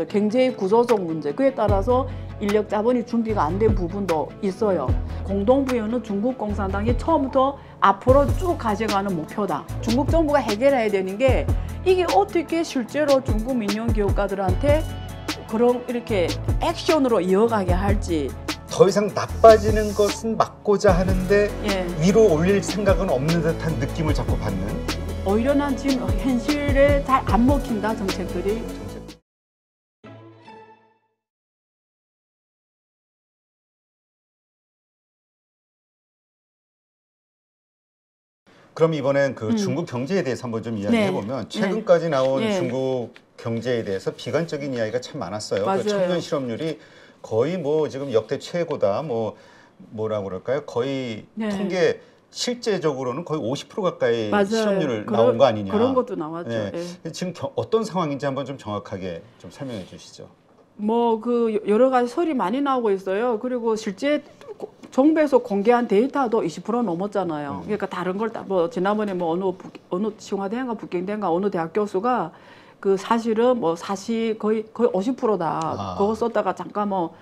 경제의 구조적 문제, 그에 따라서 인력 자본이 준비가 안 된 부분도 있어요. 공동부여는 중국 공산당이 처음부터 앞으로 쭉 가져가는 목표다. 중국 정부가 해결해야 되는 게 이게 어떻게 실제로 중국 민영 기업가들한테 그런 이렇게 액션으로 이어가게 할지. 더 이상 나빠지는 것은 막고자 하는데 예. 위로 올릴 생각은 없는 듯한 느낌을 자꾸 받는. 오히려 난 지금 현실에 잘 안 먹힌다, 정책들이. 그럼 이번엔 그 중국 경제에 대해서 한번 좀 이야기해보면 최근까지 나온 중국 경제에 대해서 비관적인 이야기가 참 많았어요. 그 청년 실업률이 거의 뭐 지금 역대 최고다. 뭐라고 그럴까요? 거의 통계 실제적으로는 거의 50% 가까이 실업률을 나온 거 아니냐. 그런 것도 나왔죠. 지금 어떤 상황인지 한번 좀 정확하게 좀 설명해 주시죠. 뭐 그 여러 가지 설이 많이 나오고 있어요. 그리고 실제 정부에서 공개한 데이터도 20% 넘었잖아요. 그러니까 다른 걸 뭐 지난번에 뭐 어느清华대인가 북경대인가 어느 대학 교수가 그 사실은 뭐 사실 거의 50%다. 그거 썼다가 잠깐 뭐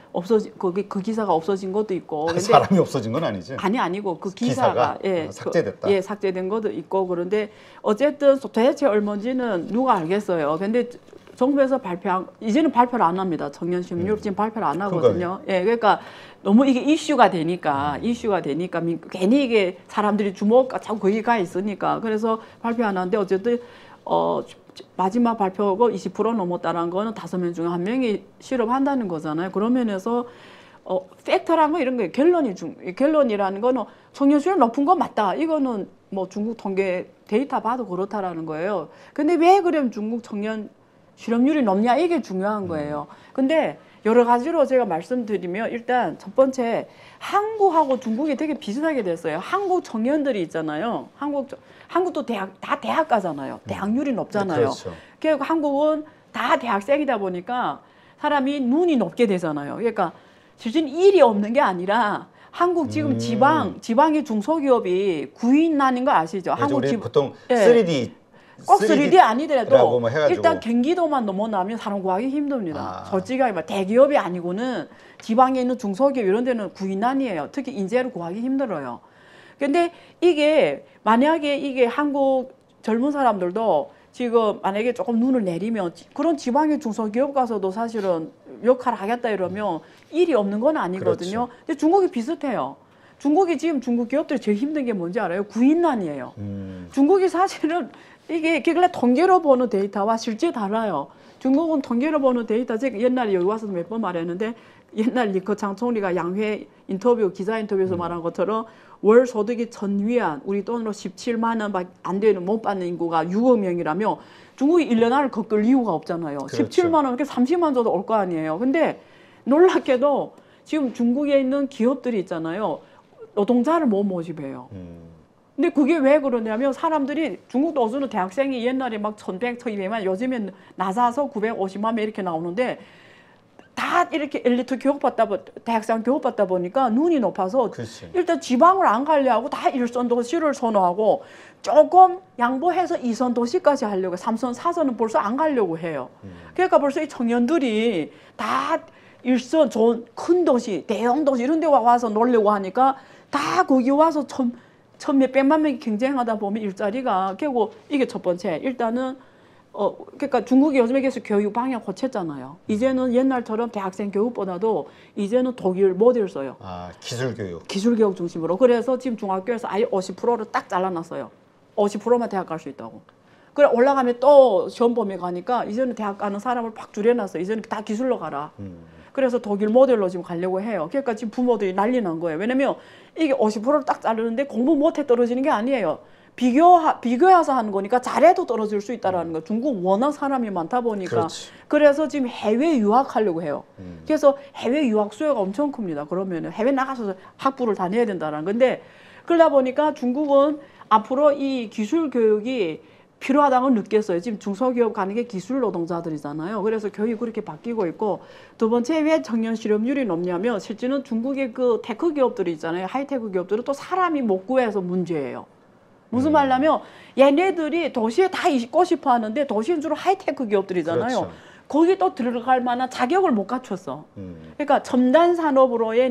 거기 그 기사가 없어진 것도 있고. 근데 사람이 없어진 건 아니지? 아니고 그 기사가 삭제됐다. 삭제된 것도 있고. 그런데 어쨌든 도대체 얼마인지는 누가 알겠어요. 근데 정부에서 이제는 발표를 안 합니다. 청년 실업률 지금 발표를 안 하거든요. 그러니까 너무 이게 이슈가 되니까 괜히 이게 사람들이 자꾸 거기 가 있으니까 그래서 발표 안 하는데 어쨌든 마지막 발표가 20% 넘었다는 거는 5명 중에 1명이 실업한다는 거잖아요. 그런 면에서 팩터라는 거 이런 거예요. 결론이라는 거는 청년 실업 높은 건 맞다. 이거는 뭐 중국 통계 데이터 봐도 그렇다라는 거예요. 근데 왜 그럼 중국 청년 실업률이 높냐 이게 중요한 거예요. 근데 여러 가지로 제가 말씀드리면 일단 첫 번째 한국하고 중국이 되게 비슷하게 됐어요. 한국 청년들이 있잖아요. 한국도 다 대학 가잖아요. 대학률이 높잖아요. 그렇죠. 그리고 한국은 다 대학생이다 보니까 사람이 눈이 높게 되잖아요. 그러니까 실제 일이 없는 게 아니라 한국 지금 지방의 중소기업이 구인 나는 거 아시죠? 한국 우리 보통 3D 꼭 3D 아니더라도 뭐 일단 경기도만 넘어나면 사람 구하기 힘듭니다. 솔직하게 말 대기업이 아니고는 지방에 있는 중소기업 이런 데는 구인난이에요. 특히 인재를 구하기 힘들어요. 근데 이게 만약에 이게 한국 젊은 사람들도 지금 만약에 조금 눈을 내리면 그런 지방의 중소기업 가서도 사실은 역할을 하겠다 이러면 일이 없는 건 아니거든요. 그렇죠. 근데 중국이 비슷해요. 중국이 지금 중국 기업들이 제일 힘든 게 뭔지 알아요? 구인난이에요. 중국이 사실은 이게 그래 통계로 보는 데이터와 실제 달라요. 중국은 통계로 보는 데이터, 제가 옛날에 여기 와서 몇 번 말했는데 옛날 리커창 총리가 양회 기자 인터뷰에서 말한 것처럼 월 소득이 1,000위안, 우리 돈으로 17만 원밖에 안 되는 못 받는 인구가 6억 명이라며 중국이 1년 안을 겪을 이유가 없잖아요. 그렇죠. 17만 원, 그렇게 30만 원 줘도 올 거 아니에요. 근데 놀랍게도 지금 중국에 있는 기업들이 있잖아요. 노동자를 못 모집해요. 근데 그게 왜 그러냐면 사람들이 중국도 어서는 대학생이 옛날에 막 1,100, 1,200만 요즘엔 낮아서 950만 명 이렇게 나오는데 다 이렇게 엘리트 대학생 교육받다 보니까 눈이 높아서 일단 지방을 안 가려고 다 1선 도시를 선호하고 조금 양보해서 2선 도시까지 하려고 3선, 4선은 벌써 안 가려고 해요. 그러니까 벌써 이 청년들이 다 1선 좋은 큰 도시, 대형 도시 이런 데 와서 놀려고 하니까 다 거기 와서 천 몇백만 명이 경쟁하다 보면 일자리가 결국 이게 첫 번째. 일단은 그러니까 중국이 요즘에 계속 교육 방향 고쳤잖아요. 이제는 옛날처럼 대학생 교육보다도 이제는 독일 모델 써요. 기술교육. 기술교육 중심으로. 그래서 지금 중학교에서 아예 50%를 딱 잘라놨어요. 50%만 대학 갈 수 있다고. 그래 올라가면 또 시험 범위 가니까 이제는 대학 가는 사람을 팍 줄여놨어요. 이제는 다 기술로 가라. 그래서 독일 모델로 지금 가려고 해요. 그러니까 지금 부모들이 난리 난 거예요. 왜냐면 이게 50%를 딱 자르는데 공부 못해 떨어지는 게 아니에요. 비교해서 하는 거니까 잘해도 떨어질 수 있다는 거. 중국 워낙 사람이 많다 보니까. 그래서 지금 해외 유학하려고 해요. 그래서 해외 유학 수요가 엄청 큽니다. 그러면 해외 나가서 학부를 다녀야 된다는 건데 그러다 보니까 중국은 앞으로 이 기술 교육이 필요하다고 느꼈어요. 지금 중소기업 가는 게 기술 노동자들이잖아요. 그래서 교육이 그렇게 바뀌고 있고 두 번째 왜 청년 실업률이 높냐면 실제는 중국의 그 테크 기업들이 있잖아요. 하이테크 기업들은 또 사람이 못 구해서 문제예요. 무슨 말이냐면 얘네들이 도시에 다 있고 싶어 하는데 도시는 주로 하이테크 기업들이잖아요. 거기 또 들어갈 만한 자격을 못 갖췄어. 그러니까 첨단 산업으로의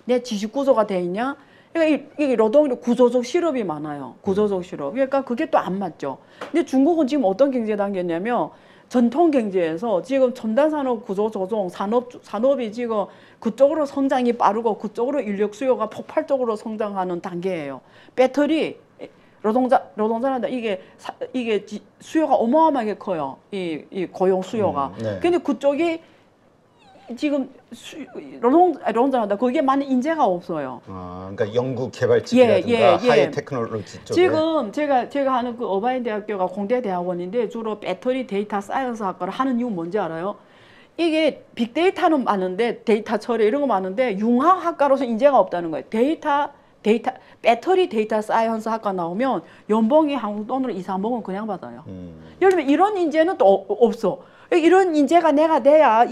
내 지식 구조가 돼 있냐? 그러니까 이게 노동 구조적 실업이 많아요. 구조적 실업. 그러니까 그게 또 안 맞죠. 근데 중국은 지금 어떤 경제 단계냐면 전통 경제에서 지금 첨단 산업 구조 조정 산업이 지금 그쪽으로 성장이 빠르고 그쪽으로 인력 수요가 폭발적으로 성장하는 단계예요. 배터리 노동자란다. 이게 수요가 어마어마하게 커요. 이 고용 수요가. 네. 근데 그쪽이 지금 노동자란다. 거기에 많은 인재가 없어요. 그러니까 연구 개발직이라든가 하이 테크놀로지 쪽에. 지금 제가 하는 그 어바인 대학교가 공대 대학원인데 주로 배터리 데이터 사이언스 학과를 하는 이유 뭔지 알아요? 이게 빅데이터는 많은데 데이터 처리 이런 거 많은데 융합 학과로서 인재가 없다는 거예요. 배터리 데이터 사이언스 학과 나오면 연봉이 한국 돈으로 2, 3억은 그냥 받아요. 예를 들면 이런 인재는 또 없어. 이런 인재가 내가 돼야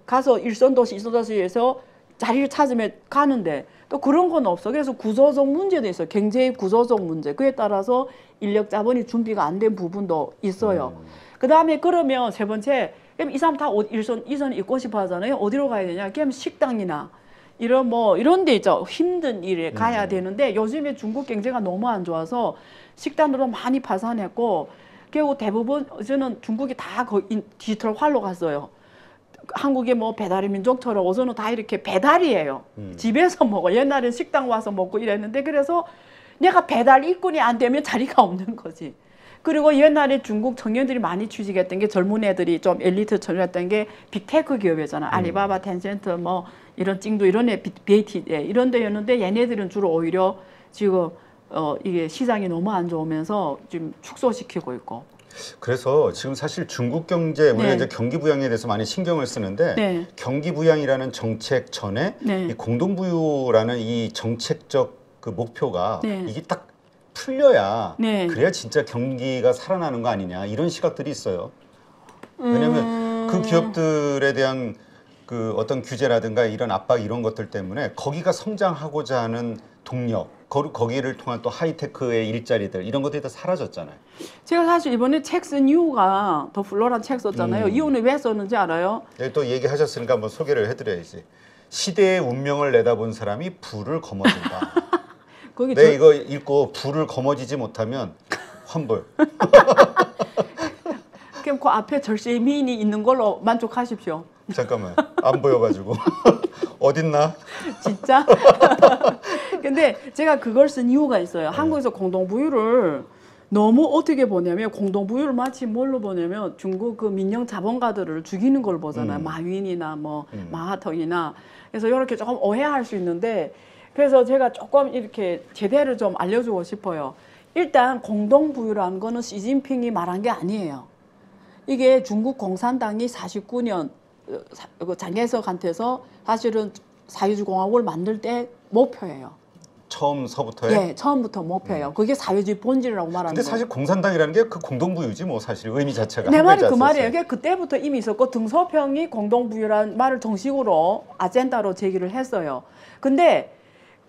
가서 일선도시, 이선도시에서 자리를 찾으면 가는데 또 그런 건 없어. 그래서 구조적 문제도 있어요. 경제의 구조적 문제. 그에 따라서 인력 자본이 준비가 안 된 부분도 있어요. 그 다음에 그러면 세 번째, 이 사람 다 이선 입고 싶어 하잖아요. 어디로 가야 되냐? 그럼 식당이나 이런 데 있죠. 힘든 일에 가야 되는데 요즘에 중국 경제가 너무 안 좋아서 식당으로 많이 파산했고 결국 대부분 저는 중국이 다 디지털화로 갔어요. 한국의 뭐 배달의 민족처럼 어서는 다 이렇게 배달이에요. 집에서 먹어. 옛날엔 식당 와서 먹고 이랬는데 그래서 내가 배달 입군이 안 되면 자리가 없는 거지. 그리고 옛날에 중국 청년들이 많이 취직했던 게 젊은 애들이 좀 엘리트처럼 했던 게 빅테크 기업이잖아. 알리바바, 텐센트 뭐 이런 찡도 이런 BAT 이런 데였는데 얘네들은 주로 오히려 지금 이게 시장이 너무 안 좋으면서 지금 축소시키고 있고. 그래서 지금 사실 중국 경제 우리가 이제 경기 부양에 대해서 많이 신경을 쓰는데 경기 부양이라는 정책 전에 이 공동부유라는 이 정책적 그 목표가 이게 딱 풀려야 그래야 진짜 경기가 살아나는 거 아니냐 이런 시각들이 있어요. 왜냐하면 그 기업들에 대한 그 어떤 규제라든가 이런 압박 이런 것들 때문에 거기가 성장하고자 하는 동력, 거기를 통한 또 하이테크의 일자리들 이런 것들이 다 사라졌잖아요. 제가 사실 이번에 책 쓴 이유가 더 플로란 책 썼잖아요. 이유는 왜 썼는지 알아요? 네, 또 얘기하셨으니까 한번 소개를 해드려야지. 시대의 운명을 내다본 사람이 부를 거머쥔다. 네, 이거 읽고 부를 거머쥐지 못하면 환불. 그럼 그 앞에 절세미인이 있는 걸로 만족하십시오. 잠깐만, 안 보여가지고. 어딨나? 진짜? 근데 제가 그걸 쓴 이유가 있어요. 한국에서 공동부유를 너무 어떻게 보냐면 공동부유를 마치 뭘로 보냐면 중국 그 민영 자본가들을 죽이는 걸 보잖아요. 마윈이나 뭐 마하텅이나. 그래서 이렇게 조금 오해할 수 있는데 그래서 제가 조금 이렇게 제대로 좀 알려주고 싶어요. 일단 공동부유라는 거는 시진핑이 말한 게 아니에요. 이게 중국 공산당이 49년 장개석한테서 사실은 사회주의 공화국을 만들 때 목표예요. 처음서부터요? 예, 처음부터 목표예요. 그게 사회주의 본질이라고 말하는 거예요. 근데 사실 공산당이라는 게 그 공동부유지 뭐 사실 의미 자체가. 내 말이 그 말이에요. 그게 그때부터 이미 있었고 등소평이 공동부유라는 말을 정식으로 아젠다로 제기를 했어요. 근데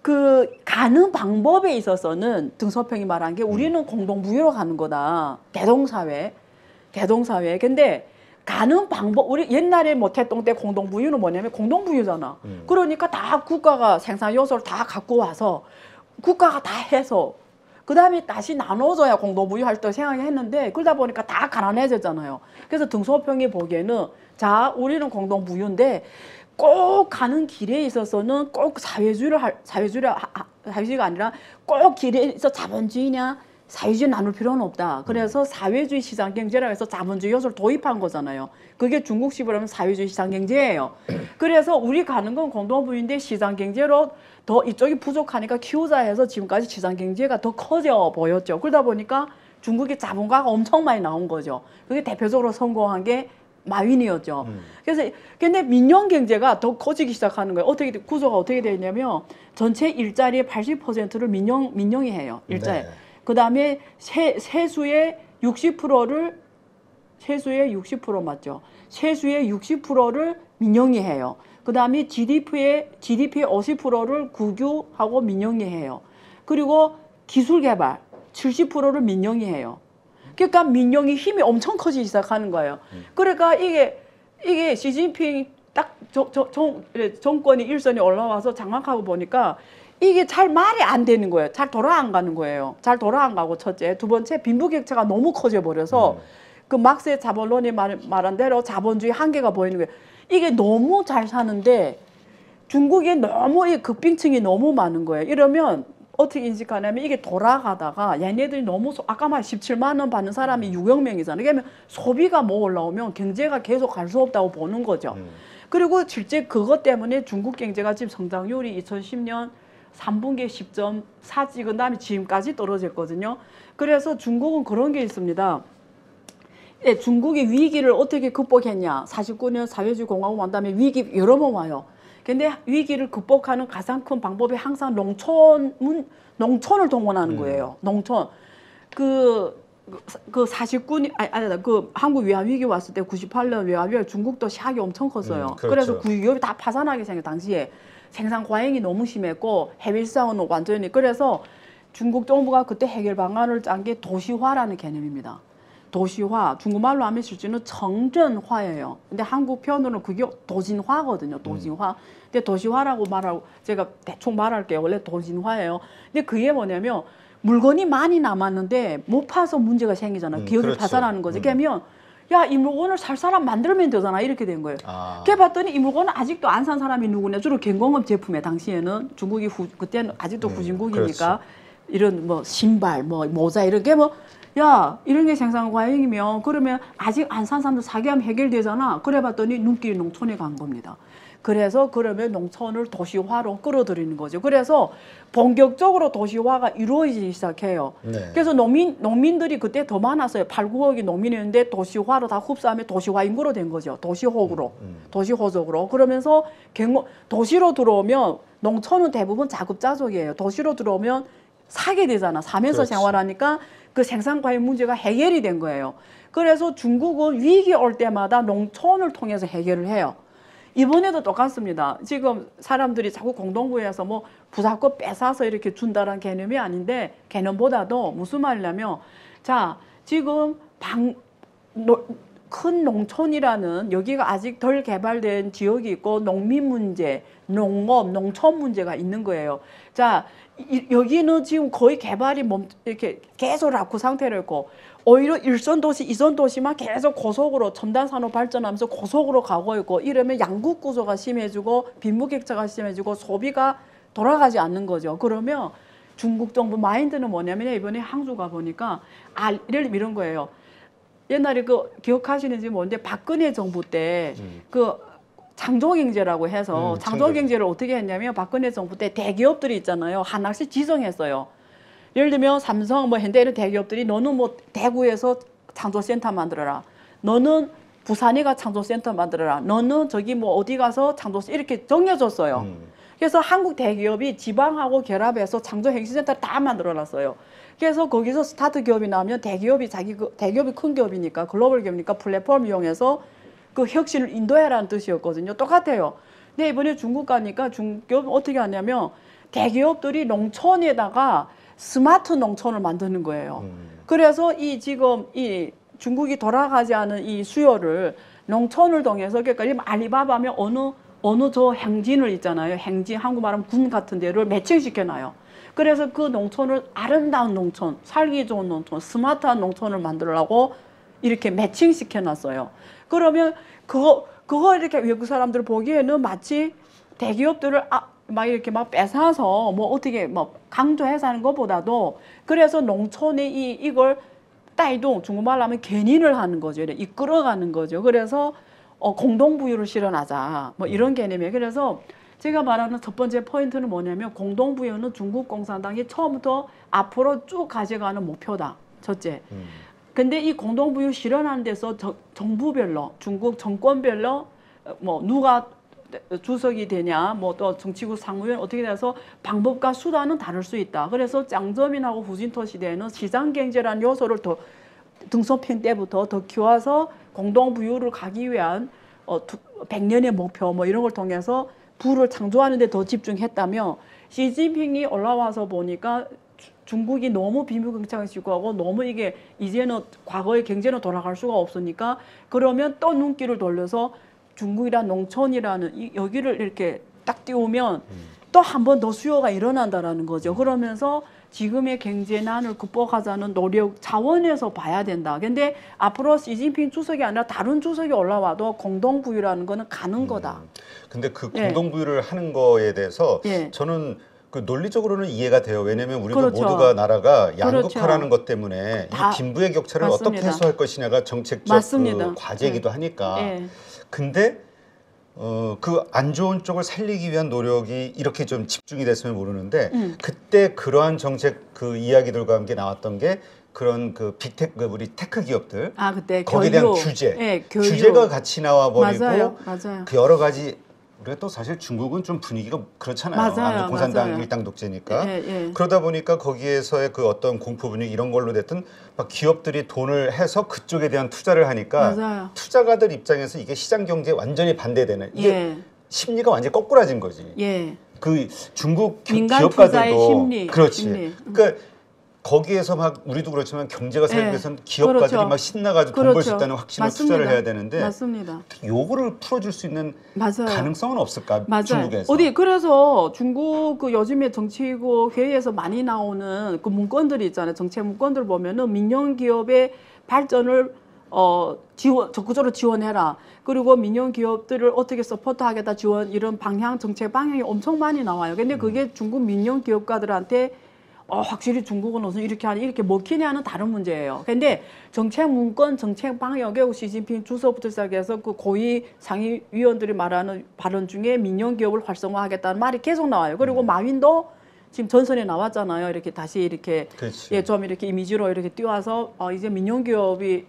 그 가는 방법에 있어서는 등소평이 말한 게 우리는 공동부유로 가는 거다. 대동사회. 근데 가는 방법, 우리 옛날에 뭐 태동 때 공동부유는 뭐냐면 공동부유잖아. 그러니까 다 국가가 생산 요소를 다 갖고 와서 국가가 다 해서 그 다음에 다시 나눠줘야 공동부유 할 때 생각했는데 그러다 보니까 다 가난해졌잖아요. 그래서 등소평이 보기에는 자, 우리는 공동부유인데 꼭 가는 길에 있어서는 꼭 사회주의가 아니라 꼭 길에 있어 자본주의냐 사회주의 나눌 필요는 없다. 그래서 사회주의 시장경제라고 해서 자본주의 요소를 도입한 거잖아요. 그게 중국식으로 하면 사회주의 시장경제예요. 그래서 우리 가는 건 공동부유인데 시장경제로 더 이쪽이 부족하니까 키우자 해서 지금까지 시장경제가 더 커져 보였죠. 그러다 보니까 중국의 자본가가 엄청 많이 나온 거죠. 그게 대표적으로 성공한 게 마윈이었죠. 그래서 근데 민영 경제가 더 커지기 시작하는 거예요. 어떻게 구조가 어떻게 되어 있냐면 전체 일자리의 80%를 민영이 해요. 일자리. 네. 그 다음에 세수의 60%를 세수의 60% 맞죠? 세수의 60%를 민영이 해요. 그 다음에 GDP의 50%를 국유하고 민영이 해요. 그리고 기술 개발 70%를 민영이 해요. 그러니까 민영이 힘이 엄청 커지기 시작하는 거예요. 그러니까 이게 이게 시진핑 딱 정권이 일선에 올라와서 장악하고 보니까 이게 잘 말이 안 되는 거예요. 잘 돌아 안 가는 거예요. 잘 돌아 안 가고 첫째. 두 번째 빈부격차가 너무 커져 버려서 그 막스의 자본론이 말한 대로 자본주의 한계가 보이는 거예요. 이게 너무 잘 사는데 중국에 너무 이 극빈층이 너무 많은 거예요. 이러면 어떻게 인식하냐면 이게 돌아가다가 얘네들이 너무 아까 말 17만 원 받는 사람이 6억 명이잖아요. 그러면 소비가 뭐 올라오면 경제가 계속 갈 수 없다고 보는 거죠. 그리고 실제 그것 때문에 중국 경제가 지금 성장률이 2010년 3분기에 10.4 찍은 다음에 지금까지 떨어졌거든요. 그래서 중국은 그런 게 있습니다. 예, 중국이 위기를 어떻게 극복했냐. 49년 사회주의 공화국 온 다음에 위기 여러 번 와요. 근데 위기를 극복하는 가장 큰 방법이 항상 농촌을 동원하는 거예요. 농촌. 그 49년, 그 한국 외환 위기 왔을 때 98년 외환 위기 중국도 시학이 엄청 컸어요. 그렇죠. 그래서 구기업이 다 파산하게 생겨 당시에. 생산 과잉이 너무 심했고 해외 시장은 완전히 그래서 중국 정부가 그때 해결 방안을 짠 게 도시화라는 개념입니다. 도시화 중국말로 하면 실제는 정전화예요. 근데 한국 표현으로는 그게 도진화거든요. 도진화. 근데 도시화라고 말하고 제가 대충 말할게요. 원래 도진화예요. 근데 그게 뭐냐면 물건이 많이 남았는데 못 파서 문제가 생기잖아요. 기업이 그렇죠. 파산하는 거죠. 그러면 야, 이 물건을 살 사람 만들면 되잖아. 이렇게 된 거예요. 그래 봤더니 이 물건은 아직도 안 산 사람이 누구냐. 주로 경공업 제품에 당시에는 중국이 그때는 아직도 후진국이니까 그렇죠. 이런 뭐 신발, 뭐 모자 이런 게 뭐 야, 이런 게 생산 과잉이면 그러면 아직 안 산 사람들 사게 하면 해결되잖아. 그래 봤더니 눈길이 농촌에 간 겁니다. 그래서 그러면 농촌을 도시화로 끌어들이는 거죠. 그래서 본격적으로 도시화가 이루어지기 시작해요. 네. 그래서 농민들이 그때 더 많았어요. 8, 9억이 농민이었는데 도시화로 다 흡수하면 도시화 인구로 된 거죠. 도시호구로, 도시호적으로. 그러면서 도시로 들어오면 농촌은 대부분 자급자족이에요. 도시로 들어오면 사게 되잖아. 사면서 그렇지. 생활하니까 그 생산 과잉 문제가 해결이 된 거예요. 그래서 중국은 위기 올 때마다 농촌을 통해서 해결을 해요. 이번에도 똑같습니다. 지금 사람들이 자꾸 공동부에서 뭐 부사권 뺏어서 이렇게 준다는 개념이 아닌데 개념보다도 무슨 말이냐면 자 지금 큰 농촌이라는 여기가 아직 덜 개발된 지역이 있고 농민 문제, 농업, 농촌 문제가 있는 거예요. 자 여기는 지금 거의 개발이 이렇게 계속 낙후 상태로 있고 오히려 일선 도시, 이선 도시만 계속 고속으로 첨단 산업 발전하면서 고속으로 가고 있고 이러면 양국 구조가 심해지고 빈부격차가 심해지고 소비가 돌아가지 않는 거죠. 그러면 중국 정부 마인드는 뭐냐면 이번에 항주 가 보니까 이런 거예요. 옛날에 그 기억하시는지 뭔데 박근혜 정부 때 그 창조경제라고 해서 창조경제를 어떻게 했냐면 박근혜 정부 때 대기업들이 있잖아요. 하나씩 지정했어요. 예를 들면 삼성, 뭐 현대 이런 대기업들이 너는 뭐 대구에서 창조센터 만들어라. 너는 부산에 가 창조센터 만들어라. 너는 저기 뭐 어디 가서 창조센터 이렇게 정해줬어요. 그래서 한국 대기업이 지방하고 결합해서 창조행시센터를 다 만들어놨어요. 그래서 거기서 스타트 기업이 나오면 대기업이 대기업이 큰 기업이니까 글로벌 기업이니까 플랫폼 이용해서 그 혁신을 인도해라는 뜻이었거든요. 똑같아요. 근데 이번에 중국 가니까 중기업 어떻게 하냐면 대기업들이 농촌에다가 스마트 농촌을 만드는 거예요. 그래서 지금 이 중국이 돌아가지 않은 이 수요를 농촌을 통해서 그러니까 알리바바면 어느 저 행진을 있잖아요. 행진 한국말하면 군 같은 데를 매칭시켜놔요. 그래서 그 농촌을 아름다운 농촌, 살기 좋은 농촌, 스마트한 농촌을 만들려고 이렇게 매칭시켜놨어요. 그러면 그거 이렇게 외국 사람들 보기에는 마치 대기업들을 막 이렇게 막 뺏어서 뭐 어떻게 뭐 강조해서 하는 것보다도 그래서 농촌에 이걸 따이동 중국말로 하면 견인을 하는 거죠. 이끌어가는 거죠. 그래서 공동부유를 실현하자 뭐 이런 개념이에요. 그래서 제가 말하는 첫 번째 포인트는 뭐냐면 공동부유는 중국 공산당이 처음부터 앞으로 쭉 가져가는 목표다. 첫째. 근데 이 공동부유 실현하는 데서 정부별로 중국 정권별로 뭐 누가 주석이 되냐 뭐 또 정치국 상무위원 어떻게 돼서 방법과 수단은 다를 수 있다. 그래서 짱저민하고 후진토 시대에는 시장경제라는 요소를 더 등소평 때부터 더 키워서 공동부유를 가기 위한 100년의 목표 뭐 이런 걸 통해서 부를 창조하는 데 더 집중했다며 시진핑이 올라와서 보니까 중국이 너무 빈부격차가 심하고 너무 이게 이제는 과거의 경제는 돌아갈 수가 없으니까 그러면 또 눈길을 돌려서 중국이란 농촌이라는 여기를 이렇게 딱 띄우면 또 한 번 더 수요가 일어난다라는 거죠. 그러면서 지금의 경제난을 극복하자는 노력 차원에서 봐야 된다. 근데 앞으로 시진핑 주석이 아니라 다른 주석이 올라와도 공동부유라는 거는 가는 거다. 근데 그 공동부유를 하는 거에 대해서 저는 그 논리적으로는 이해가 돼요. 왜냐하면 우리도 모두가 나라가 양극화라는 것 때문에 이 빈부의 격차를 어떻게 해소할 것이냐가 정책적 그 과제이기도 하니까. 근데 그 안 좋은 쪽을 살리기 위한 노력이 이렇게 좀 집중이 됐으면 모르는데 그때 그러한 정책 그 이야기들과 함께 나왔던 게 그런 그 빅테크 우리 테크 기업들 그때 거기에 대한 규제, 규제가 같이 나와 버리고 그 여러 가지 우리가 또 사실 중국은 좀 분위기가 그렇잖아요. 공산당 일당 독재니까. 그러다 보니까 거기에서의 그 어떤 공포 분위기 이런 걸로 됐든 막 기업들이 돈을 해서 그쪽에 대한 투자를 하니까 투자가들 입장에서 이게 시장 경제에 완전히 반대되는 이게 심리가 완전히 거꾸라진 거지. 그 중국 기업가들도 심리. 그렇지. 그러니까 거기에서 막 우리도 그렇지만 경제가 살기 위해서는 기업가들이 막 신나가지고 돈 벌 수 있다는 확신을 투자를 해야 되는데 요거를 풀어줄 수 있는 가능성은 없을까? 중국에서. 그래서 중국 그 요즘에 정치고 회의에서 많이 나오는 그 문건들이 있잖아요. 정책 문건들 보면은 민영 기업의 발전을 적극적으로 지원해라. 그리고 민영 기업들을 어떻게 서포트하겠다 지원 이런 방향 정책 방향이 엄청 많이 나와요. 근데 그게 중국 민영 기업가들한테 확실히 중국은 우선 이렇게 하니 이렇게 먹히냐는 다른 문제예요. 근데 정책 문건, 정책 방역에 시진핑 주석부터 시작해서 그 고위 상위위원들이 말하는 발언 중에 민영 기업을 활성화하겠다는 말이 계속 나와요. 그리고 마윈도 지금 전선에 나왔잖아요. 이렇게 다시 이렇게 좀 이렇게 이미지로 이렇게 띄워서 이제 민영 기업이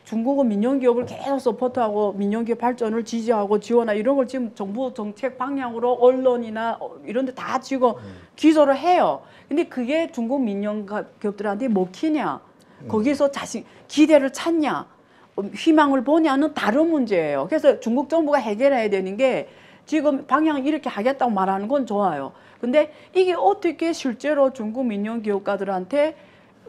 중국은 민영 기업을 계속 서포트하고 민영 기업 발전을 지지하고 지원하고 이런 걸 지금 정부 정책 방향으로 언론이나 이런 데 다 지금 기조를 해요. 근데 그게 중국 민영 기업들한테 먹히냐? 거기서 기대를 찾냐? 희망을 보냐는 다른 문제예요. 그래서 중국 정부가 해결해야 되는 게 지금 방향 이렇게 하겠다고 말하는 건 좋아요. 근데 이게 어떻게 실제로 중국 민영 기업가들한테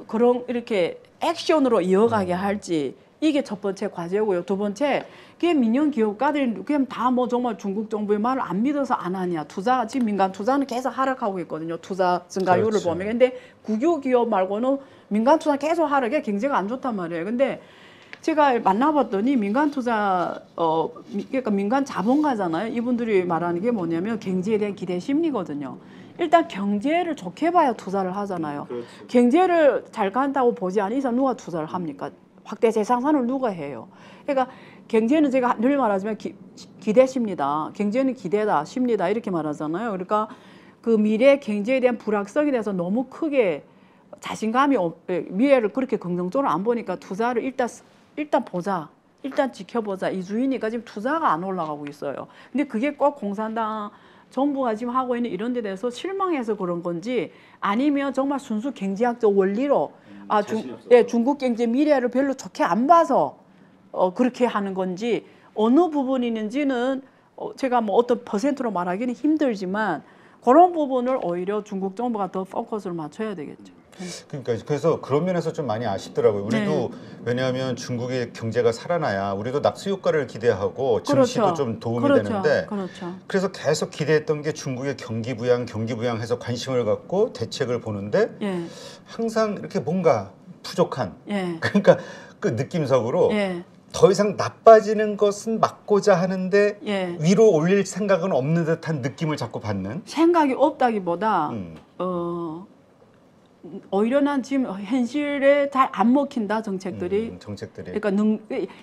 그런 이렇게 액션으로 이어가게 할지 이게 첫 번째 과제고요. 두 번째, 그게 민영 기업가들이 그냥 다 뭐 정말 중국 정부의 말을 안 믿어서 안 하냐. 지금 민간 투자는 계속 하락하고 있거든요. 투자 증가율을 보면. 근데 국유 기업 말고는 민간 투자 계속 하락해. 경제가 안 좋단 말이에요. 근데 제가 만나봤더니 민간 투자, 그러니까 민간 자본가잖아요. 이분들이 말하는 게 뭐냐면 경제에 대한 기대 심리거든요. 일단 경제를 좋게 봐야 투자를 하잖아요. 경제를 잘 간다고 보지 않은 이상 누가 투자를 합니까? 확대 재생산을 누가 해요? 그러니까 경제는 제가 늘 말하지만 기대 심리다. 경제는 기대다, 심리다 이렇게 말하잖아요. 그러니까 그 미래 경제에 대한 불확성에 대해서 너무 크게 자신감이 미래를 그렇게 긍정적으로 안 보니까 투자를 일단 보자. 일단 지켜보자. 이주인이니까 지금 투자가 안 올라가고 있어요. 근데 그게 꼭 공산당 정부가 지금 하고 있는 이런 데 대해서 실망해서 그런 건지 아니면 정말 순수 경제학적 원리로 중국 경제 미래를 별로 좋게 안 봐서 그렇게 하는 건지 어느 부분이 있는지는 제가 뭐 어떤 퍼센트로 말하기는 힘들지만 그런 부분을 오히려 중국 정부가 더 포커스를 맞춰야 되겠죠. 그러니까 그래서 그런 면에서 좀 많이 아쉽더라고요. 우리도 왜냐하면 중국의 경제가 살아나야 우리도 낙수 효과를 기대하고 증시도 좀 도움이 되는데 그래서 계속 기대했던 게 중국의 경기 부양해서 관심을 갖고 대책을 보는데 항상 이렇게 뭔가 부족한 그러니까 그 느낌적으로 더 이상 나빠지는 것은 막고자 하는데 위로 올릴 생각은 없는 듯한 느낌을 자꾸 받는 생각이 없다기보다 오히려 난 지금 현실에 잘 안 먹힌다 정책들이. 그러니까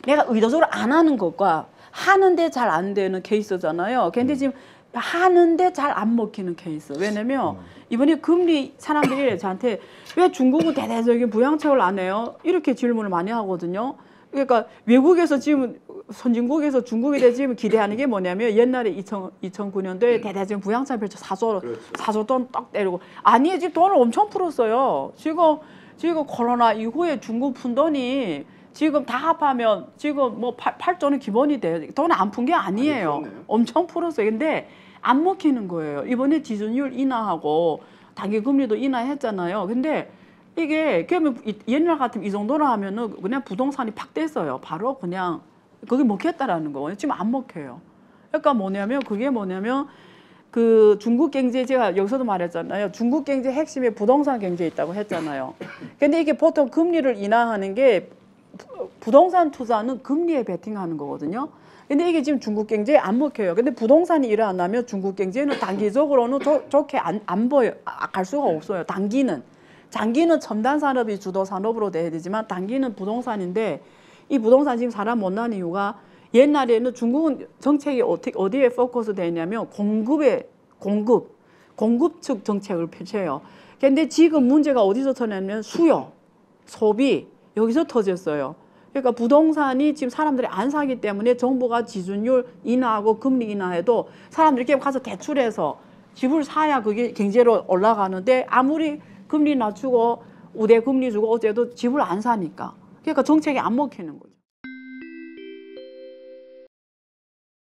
내가 의도적으로 안 하는 것과 하는데 잘 안 되는 케이스잖아요. 근데 지금 하는데 잘 안 먹히는 케이스. 왜냐면 이번에 금리 사람들이 저한테 왜 중국은 대대적인 부양책을 안 해요? 이렇게 질문을 많이 하거든요. 그러니까 외국에서 지금 선진국에서 중국에 대해 지금 기대하는 게 뭐냐면 옛날에 2009년도에 대대적인 부양책 펼쳐 4조 돈 딱 때리고 아니 지금 돈을 엄청 풀었어요. 지금 코로나 이후에 중국 푼 돈이 지금 다 합하면 지금 뭐 8조는 기본이 돼요. 돈 안 푼 게 아니에요. 엄청 풀었어요. 근데 안 먹히는 거예요. 이번에 지준율 인하하고 단기금리도 인하했잖아요. 근데 이게 그러면 옛날 같으면 이 정도로 하면은 그냥 부동산이 팍 뗐어요. 바로 그냥 그게 먹혔다라는 거예요. 지금 안 먹혀요. 그러니까 뭐냐면 그게 뭐냐면 그 중국 경제 제가 여기서도 말했잖아요. 중국 경제 핵심에 부동산 경제에 있다고 했잖아요. 근데 이게 보통 금리를 인하하는 게 부동산 투자는 금리에 베팅하는 거거든요. 근데 이게 지금 중국 경제에 안 먹혀요. 근데 부동산이 일어나면 중국 경제는 단기적으로는 좋게 안 보여, 갈 수가 없어요. 단기는. 장기는 첨단 산업이 주도 산업으로 돼야 되지만 단기는 부동산인데 이 부동산 지금 사람 못 나는 이유가 옛날에는 중국은 정책이 어디에 포커스 되냐면 공급 측 정책을 펼쳐요. 근데 지금 문제가 어디서 터냐면 수요, 소비 여기서 터졌어요. 그러니까 부동산이 지금 사람들이 안 사기 때문에 정부가 지준율 인하하고 금리 인하해도 사람들이 이렇게 가서 대출해서 집을 사야 그게 경제로 올라가는데 아무리 금리 낮추고 우대 금리 주고 어째도 집을 안 사니까 그러니까 정책이 안 먹히는 거죠.